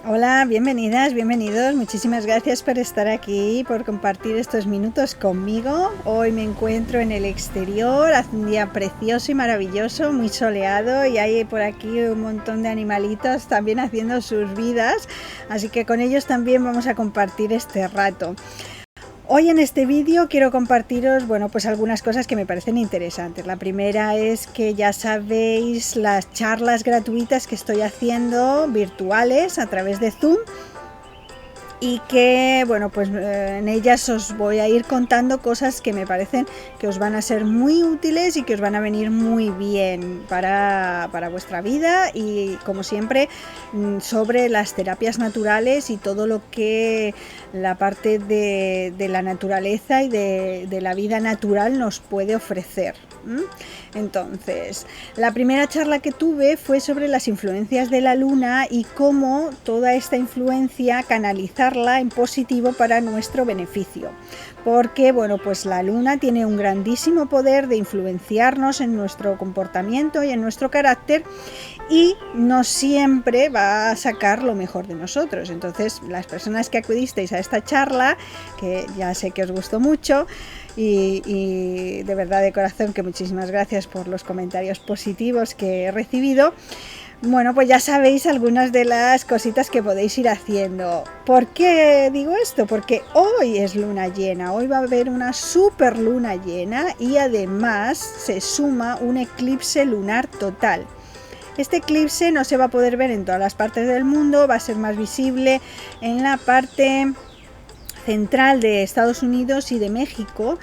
Hola, bienvenidas, bienvenidos. Muchísimas gracias por estar aquí, por compartir estos minutos conmigo. Hoy me encuentro en el exterior, hace un día precioso y maravilloso, muy soleado, y hay por aquí un montón de animalitos también haciendo sus vidas, así que con ellos también vamos a compartir este rato. Hoy en este vídeo quiero compartiros, pues algunas cosas que me parecen interesantes. La primera es que ya sabéis las charlas gratuitas que estoy haciendo virtuales a través de Zoom y que, en ellas os voy a ir contando cosas que me parecen que os van a ser muy útiles y que os van a venir muy bien para vuestra vida y, como siempre, sobre las terapias naturales y todo lo que la parte de la naturaleza y de la vida natural nos puede ofrecer. Entonces, la primera charla que tuve fue sobre las influencias de la luna y cómo toda esta influencia canalizarla en positivo para nuestro beneficio. Porque, la luna tiene un grandísimo poder de influenciarnos en nuestro comportamiento y en nuestro carácter, y no siempre va a sacar lo mejor de nosotros. Entonces, las personas que acudisteis a esta charla, que ya sé que os gustó mucho, y de verdad, de corazón, que muchísimas gracias por los comentarios positivos que he recibido. Pues ya sabéis algunas de las cositas que podéis ir haciendo. ¿Por qué digo esto? Porque hoy es luna llena, hoy va a haber una super luna llena y además se suma un eclipse lunar total. Este eclipse no se va a poder ver en todas las partes del mundo, va a ser más visible en la parte central de Estados Unidos y de México,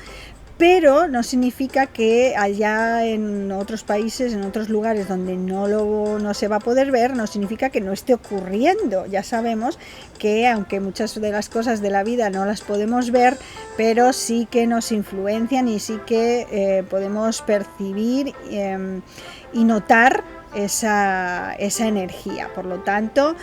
pero no significa que allá en otros países, en otros lugares donde no se va a poder ver, no significa que no esté ocurriendo. Ya sabemos que, aunque muchas de las cosas de la vida no las podemos ver, pero sí que nos influencian y sí que podemos percibir y notar esa energía. Por lo tanto,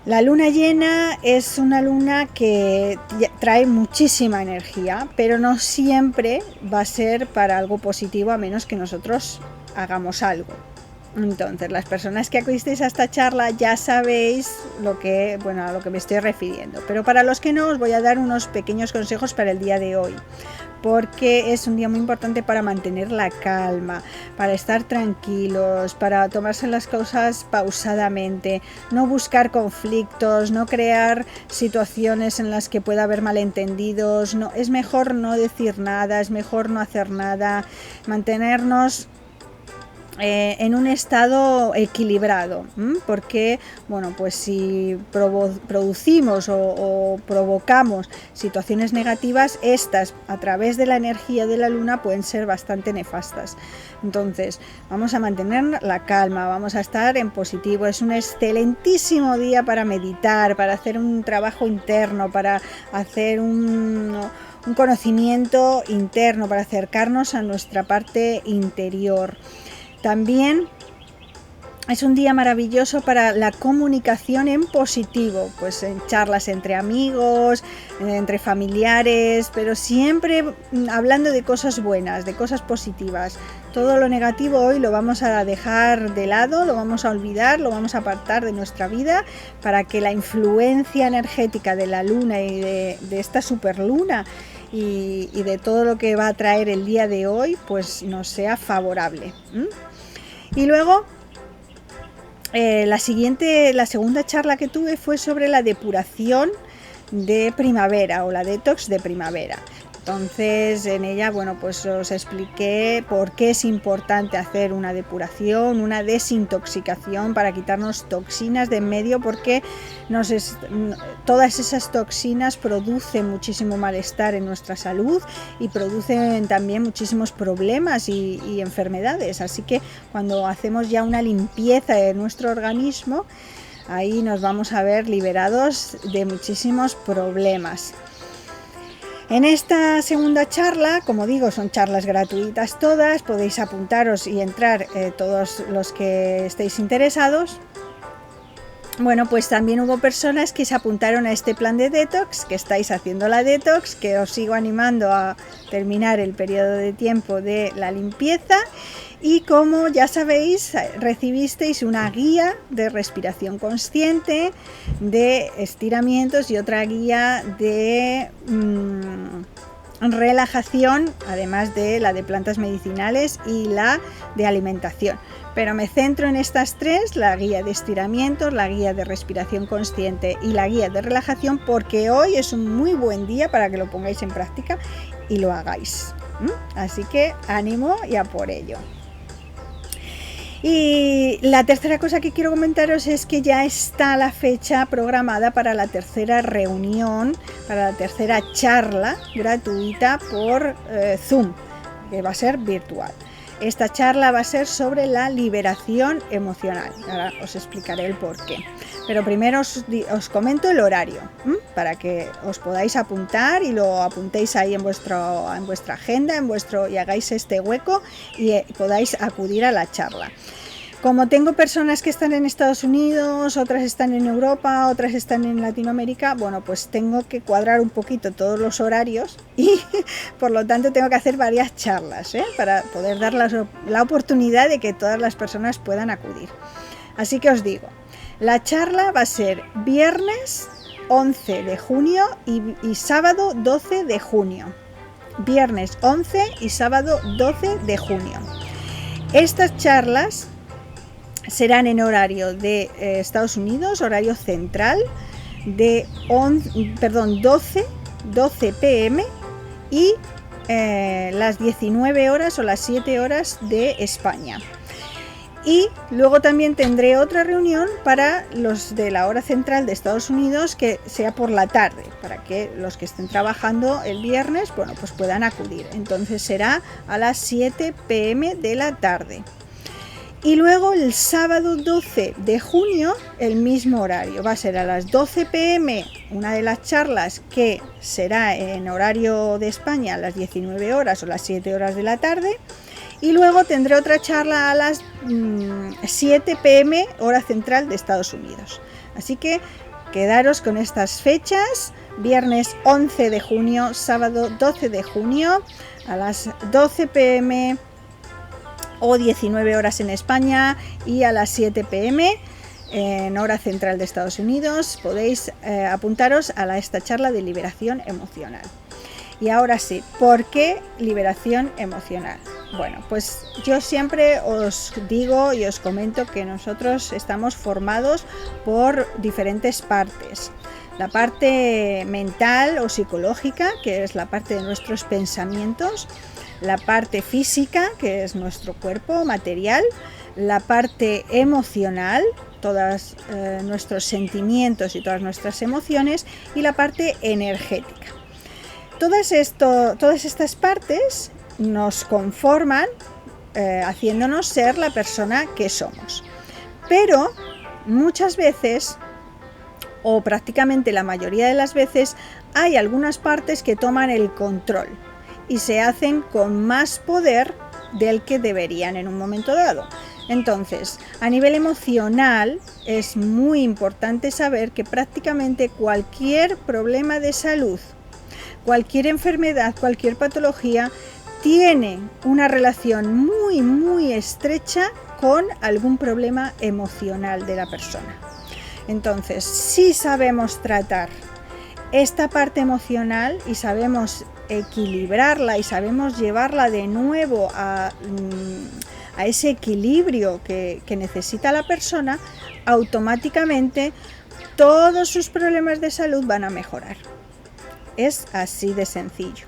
la luna llena es una luna que trae muchísima energía, pero no siempre va a ser para algo positivo, a menos que nosotros hagamos algo. Entonces, las personas que acudisteis a esta charla ya sabéis a lo que me estoy refiriendo. Pero para los que no, os voy a dar unos pequeños consejos para el día de hoy, porque es un día muy importante para mantener la calma, para estar tranquilos, para tomarse las cosas pausadamente, no buscar conflictos, no crear situaciones en las que pueda haber malentendidos. Es mejor no decir nada, es mejor no hacer nada, mantenernos en un estado equilibrado, porque si producimos o provocamos situaciones negativas, estas, a través de la energía de la luna, pueden ser bastante nefastas. Entonces, vamos a mantener la calma, vamos a estar en positivo. Es un excelentísimo día para meditar, para hacer un trabajo interno, para hacer un conocimiento interno, para acercarnos a nuestra parte interior. También es un día maravilloso para la comunicación en positivo, pues en charlas entre amigos, entre familiares, pero siempre hablando de cosas buenas, de cosas positivas. Todo lo negativo hoy lo vamos a dejar de lado, lo vamos a olvidar, lo vamos a apartar de nuestra vida, para que la influencia energética de la luna y de esta superluna y de todo lo que va a traer el día de hoy, pues nos sea favorable. Y luego, la segunda charla que tuve fue sobre la depuración de primavera o la detox de primavera. Entonces, en ella, os expliqué por qué es importante hacer una depuración, una desintoxicación, para quitarnos toxinas de en medio, porque todas esas toxinas producen muchísimo malestar en nuestra salud y producen también muchísimos problemas y enfermedades. Así que cuando hacemos ya una limpieza de nuestro organismo, ahí nos vamos a ver liberados de muchísimos problemas. En esta segunda charla, como digo, son charlas gratuitas todas, podéis apuntaros y entrar todos los que estéis interesados. Bueno, pues también hubo personas que se apuntaron a este plan de detox, que estáis haciendo la detox, que os sigo animando a terminar el periodo de tiempo de la limpieza. Y como ya sabéis, recibisteis una guía de respiración consciente, de estiramientos y otra guía de relajación, además de la de plantas medicinales y la de alimentación. Pero me centro en estas tres, la guía de estiramientos, la guía de respiración consciente y la guía de relajación, porque hoy es un muy buen día para que lo pongáis en práctica y lo hagáis. Así que ánimo y a por ello. Y la tercera cosa que quiero comentaros es que ya está la fecha programada para la tercera reunión, para la tercera charla gratuita por Zoom, que va a ser virtual. Esta charla va a ser sobre la liberación emocional. Ahora os explicaré el porqué. Pero primero os comento el horario, para que os podáis apuntar y lo apuntéis ahí en vuestra agenda, y hagáis este hueco y podáis acudir a la charla. Como tengo personas que están en Estados Unidos, otras están en Europa, otras están en Latinoamérica, bueno, pues tengo que cuadrar un poquito todos los horarios y por lo tanto tengo que hacer varias charlas, para poder dar la oportunidad de que todas las personas puedan acudir. Así que os digo, la charla va a ser viernes 11 de junio y sábado 12 de junio. Viernes 11 y sábado 12 de junio. Estas charlas serán en horario de Estados Unidos, horario central, de 12 p.m. y las 19 horas o las 7 horas de España. Y luego también tendré otra reunión para los de la hora central de Estados Unidos, que sea por la tarde, para que los que estén trabajando el viernes, bueno, pues puedan acudir. Entonces será a las 7 p.m. de la tarde. Y luego el sábado 12 de junio, el mismo horario. Va a ser a las 12 p.m. una de las charlas, que será en horario de España a las 19 horas o las 7 horas de la tarde. Y luego tendré otra charla a las 7 p.m. hora central de Estados Unidos. Así que quedaros con estas fechas: viernes 11 de junio, sábado 12 de junio, a las 12 p.m. o 19 horas en España y a las 7 p.m. en hora central de Estados Unidos. Podéis apuntaros a esta charla de liberación emocional. Y ahora sí, ¿por qué liberación emocional? Bueno, pues yo siempre os digo y os comento que nosotros estamos formados por diferentes partes. La parte mental o psicológica, que es la parte de nuestros pensamientos; la parte física, que es nuestro cuerpo material; la parte emocional, todos nuestros sentimientos y todas nuestras emociones; y la parte energética. Todas estas partes nos conforman, haciéndonos ser la persona que somos. Pero muchas veces, o prácticamente la mayoría de las veces, hay algunas partes que toman el control y se hacen con más poder del que deberían en un momento dado. Entonces, a nivel emocional, es muy importante saber que prácticamente cualquier problema de salud, cualquier enfermedad, cualquier patología, tiene una relación muy, muy estrecha con algún problema emocional de la persona. Entonces, si sabemos tratar esta parte emocional y sabemos equilibrarla y sabemos llevarla de nuevo a ese equilibrio que necesita la persona, automáticamente todos sus problemas de salud van a mejorar. Es así de sencillo.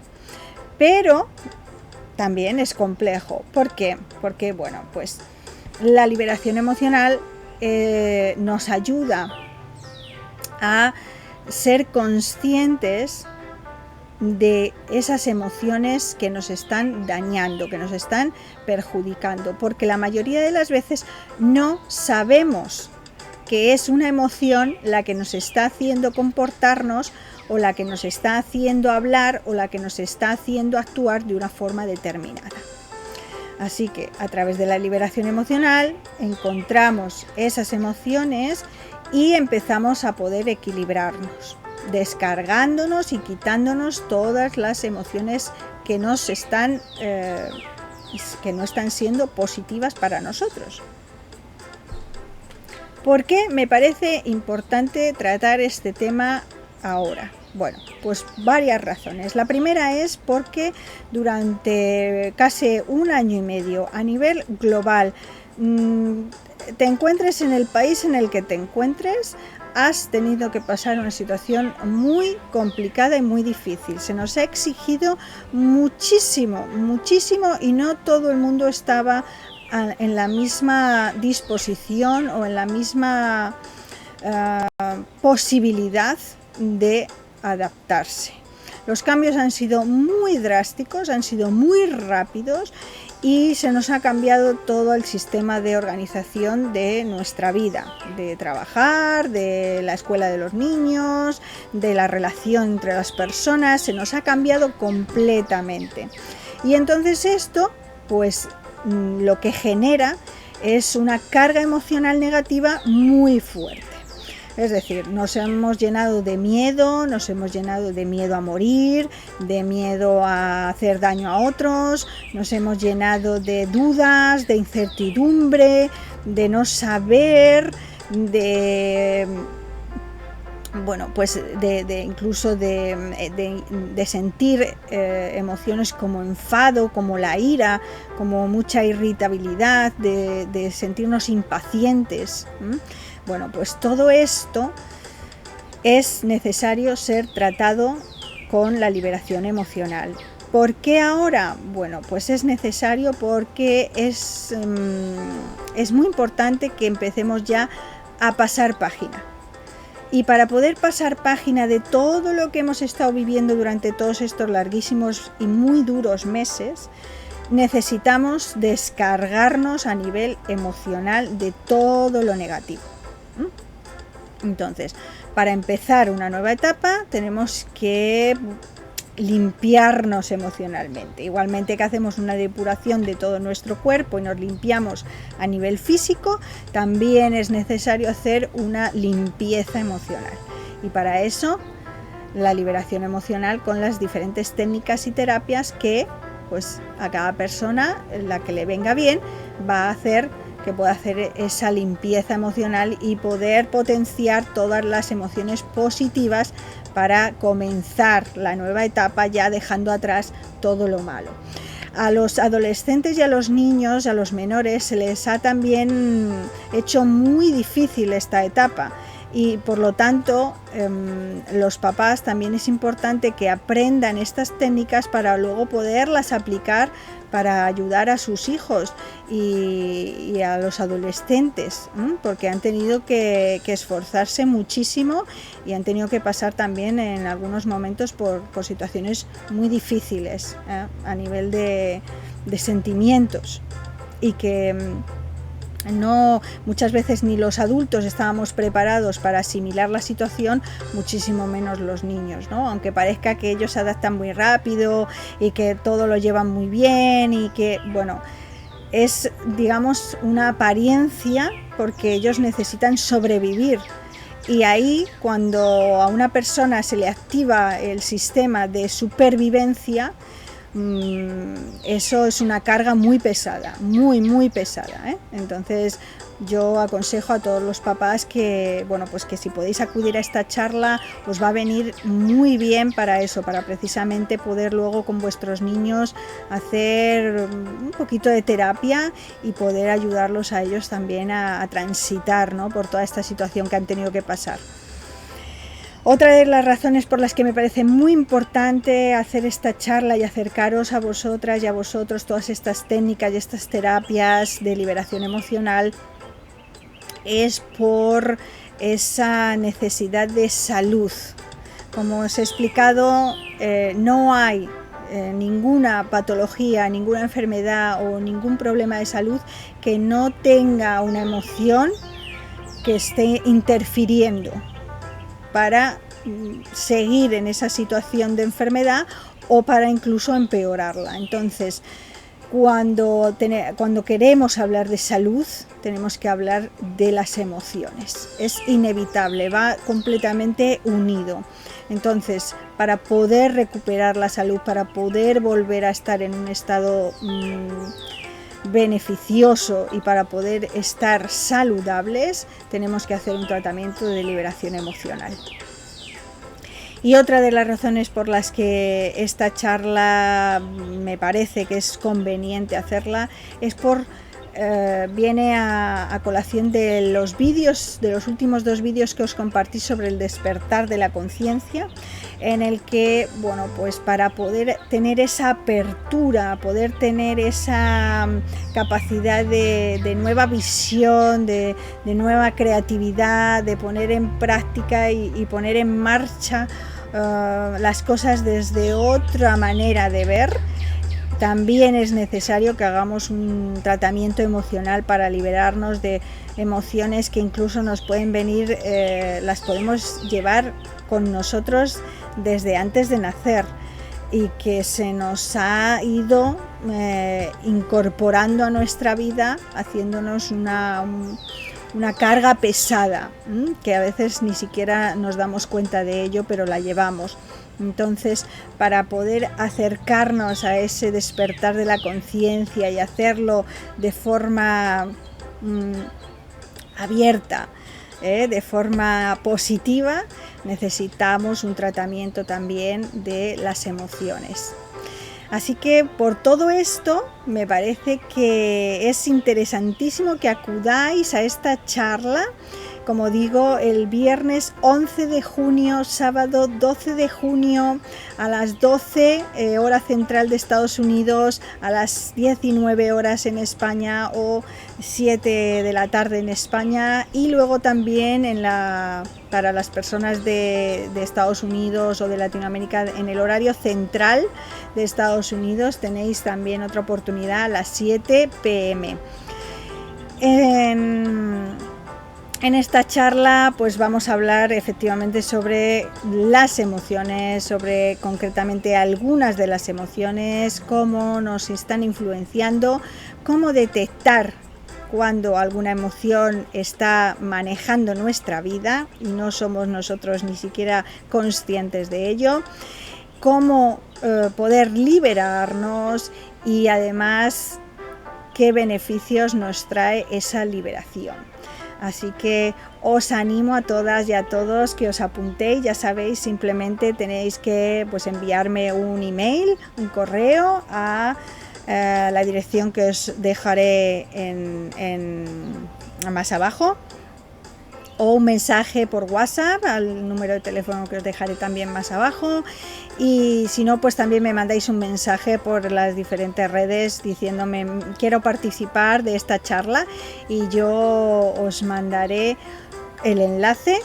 Pero también es complejo. ¿Por qué? Porque, bueno, pues la liberación emocional nos ayuda a ser conscientes de esas emociones que nos están dañando, que nos están perjudicando, porque la mayoría de las veces no sabemos que es una emoción la que nos está haciendo comportarnos, o la que nos está haciendo hablar, o la que nos está haciendo actuar de una forma determinada. Así que a través de la liberación emocional encontramos esas emociones y empezamos a poder equilibrarnos, descargándonos y quitándonos todas las emociones que no están siendo positivas para nosotros. ¿Por qué me parece importante tratar este tema ahora? Bueno, pues varias razones. La primera es porque durante casi 1 año y medio a nivel global, te encuentres en el país en el que te encuentres, has tenido que pasar una situación muy complicada y muy difícil. Se nos ha exigido muchísimo, muchísimo, y no todo el mundo estaba en la misma disposición o en la misma posibilidad de adaptarse. Los cambios han sido muy drásticos, han sido muy rápidos, y se nos ha cambiado todo el sistema de organización de nuestra vida, de trabajar, de la escuela de los niños, de la relación entre las personas. Se nos ha cambiado completamente. Y entonces esto, pues lo que genera es una carga emocional negativa muy fuerte. Es decir, nos hemos llenado de miedo, nos hemos llenado de miedo a morir, de miedo a hacer daño a otros, nos hemos llenado de dudas, de incertidumbre, de no saber, incluso de sentir emociones como enfado, como la ira, como mucha irritabilidad, de sentirnos impacientes. Bueno, pues todo esto es necesario ser tratado con la liberación emocional. ¿Por qué ahora? Bueno, pues es necesario porque es muy importante que empecemos ya a pasar página. Y para poder pasar página de todo lo que hemos estado viviendo durante todos estos larguísimos y muy duros meses, necesitamos descargarnos a nivel emocional de todo lo negativo. Entonces, para empezar una nueva etapa tenemos que limpiarnos emocionalmente. Igualmente que hacemos una depuración de todo nuestro cuerpo y nos limpiamos a nivel físico, también es necesario hacer una limpieza emocional. Y para eso, la liberación emocional con las diferentes técnicas y terapias que, pues, a cada persona, la que le venga bien, va a hacer que pueda hacer esa limpieza emocional y poder potenciar todas las emociones positivas para comenzar la nueva etapa, ya dejando atrás todo lo malo. A los adolescentes y a los niños, a los menores, se les ha también hecho muy difícil esta etapa, y por lo tanto los papás también es importante que aprendan estas técnicas para luego poderlas aplicar para ayudar a sus hijos y a los adolescentes, porque han tenido que esforzarse muchísimo y han tenido que pasar también en algunos momentos por situaciones muy difíciles a nivel de sentimientos, y que no, muchas veces ni los adultos estábamos preparados para asimilar la situación, muchísimo menos los niños, ¿no? Aunque parezca que ellos se adaptan muy rápido y que todo lo llevan muy bien, y que, bueno, es, digamos, una apariencia, porque ellos necesitan sobrevivir. Y ahí, cuando a una persona se le activa el sistema de supervivencia, eso es una carga muy pesada, muy pesada, ¿eh? Entonces yo aconsejo a todos los papás que, bueno, pues que si podéis acudir a esta charla, os va a venir muy bien para eso, para precisamente poder luego con vuestros niños hacer un poquito de terapia y poder ayudarlos a ellos también a transitar, ¿no?, por toda esta situación que han tenido que pasar. Otra de las razones por las que me parece muy importante hacer esta charla y acercaros a vosotras y a vosotros todas estas técnicas y estas terapias de liberación emocional es por esa necesidad de salud. Como os he explicado, no hay ninguna patología, ninguna enfermedad o ningún problema de salud que no tenga una emoción que esté interfiriendo para seguir en esa situación de enfermedad o para incluso empeorarla. Entonces, Cuando queremos hablar de salud, tenemos que hablar de las emociones. Es inevitable, va completamente unido. Entonces, para poder recuperar la salud, para poder volver a estar en un estado beneficioso y para poder estar saludables, tenemos que hacer un tratamiento de liberación emocional. Y otra de las razones por las que esta charla me parece que es conveniente hacerla es viene a colación de los vídeos, de los últimos 2 vídeos que os compartí sobre el despertar de la conciencia, en el que, bueno, pues para poder tener esa apertura, poder tener esa capacidad de nueva visión, de nueva creatividad, de poner en práctica y poner en marcha las cosas desde otra manera de ver, también es necesario que hagamos un tratamiento emocional para liberarnos de emociones que incluso nos pueden venir, las podemos llevar con nosotros desde antes de nacer y que se nos ha ido incorporando a nuestra vida, haciéndonos una carga pesada, que a veces ni siquiera nos damos cuenta de ello, pero la llevamos. Entonces, para poder acercarnos a ese despertar de la conciencia y hacerlo de forma abierta, de forma positiva, necesitamos un tratamiento también de las emociones. Así que por todo esto me parece que es interesantísimo que acudáis a esta charla, como digo, el viernes 11 de junio, sábado 12 de junio a las 12 hora central de Estados Unidos, a las 19 horas en España o 7 de la tarde en España, y luego también para las personas de Estados Unidos o de Latinoamérica en el horario central de Estados Unidos tenéis también otra oportunidad a las 7 p.m. En esta charla pues vamos a hablar efectivamente sobre las emociones, sobre concretamente algunas de las emociones, cómo nos están influenciando, cómo detectar cuando alguna emoción está manejando nuestra vida y no somos nosotros ni siquiera conscientes de ello, cómo poder liberarnos y además qué beneficios nos trae esa liberación. Así que os animo a todas y a todos que os apuntéis. Ya sabéis, simplemente tenéis que enviarme un email, un correo a la dirección que os dejaré más abajo, o un mensaje por WhatsApp al número de teléfono que os dejaré también más abajo, y si no, pues también me mandáis un mensaje por las diferentes redes diciéndome quiero participar de esta charla y yo os mandaré el enlace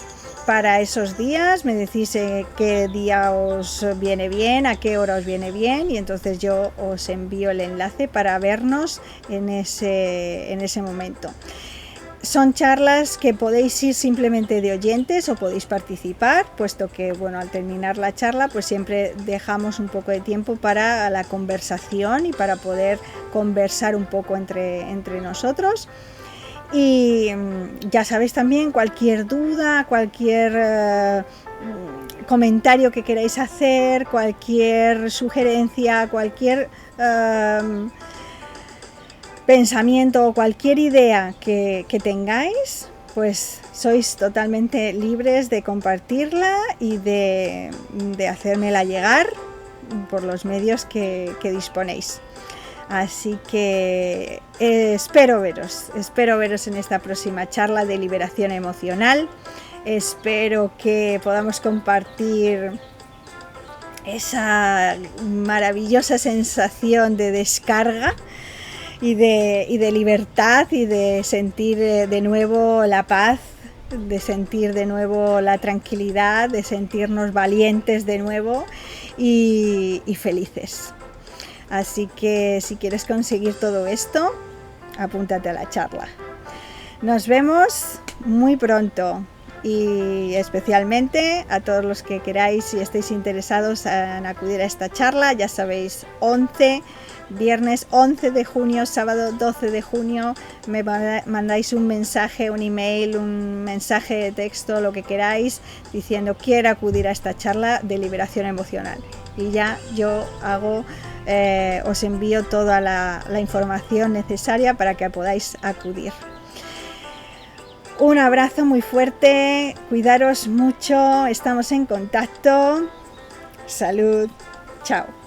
para esos días. Me decís qué día os viene bien, a qué hora os viene bien, y entonces yo os envío el enlace para vernos en ese momento. Son charlas que podéis ir simplemente de oyentes o podéis participar, puesto que al terminar la charla pues siempre dejamos un poco de tiempo para la conversación y para poder conversar un poco entre nosotros. Y ya sabéis también, cualquier duda, cualquier comentario que queráis hacer, cualquier sugerencia, cualquier pensamiento o cualquier idea que tengáis, pues sois totalmente libres de compartirla y de hacérmela llegar por los medios que disponéis. Así que espero veros en esta próxima charla de liberación emocional. Espero que podamos compartir esa maravillosa sensación de descarga y de libertad, y de sentir de nuevo la paz, de sentir de nuevo la tranquilidad, de sentirnos valientes de nuevo y felices. Así que si quieres conseguir todo esto, apúntate a la charla. Nos vemos muy pronto, y especialmente a todos los que queráis y estéis interesados en acudir a esta charla, ya sabéis, 11 viernes 11 de junio, sábado 12 de junio, me mandáis un mensaje, un email, un mensaje de texto, lo que queráis, diciendo quiero acudir a esta charla de liberación emocional. Y ya yo os envío toda la información necesaria para que podáis acudir. Un abrazo muy fuerte, cuidaros mucho, estamos en contacto. Salud, chao.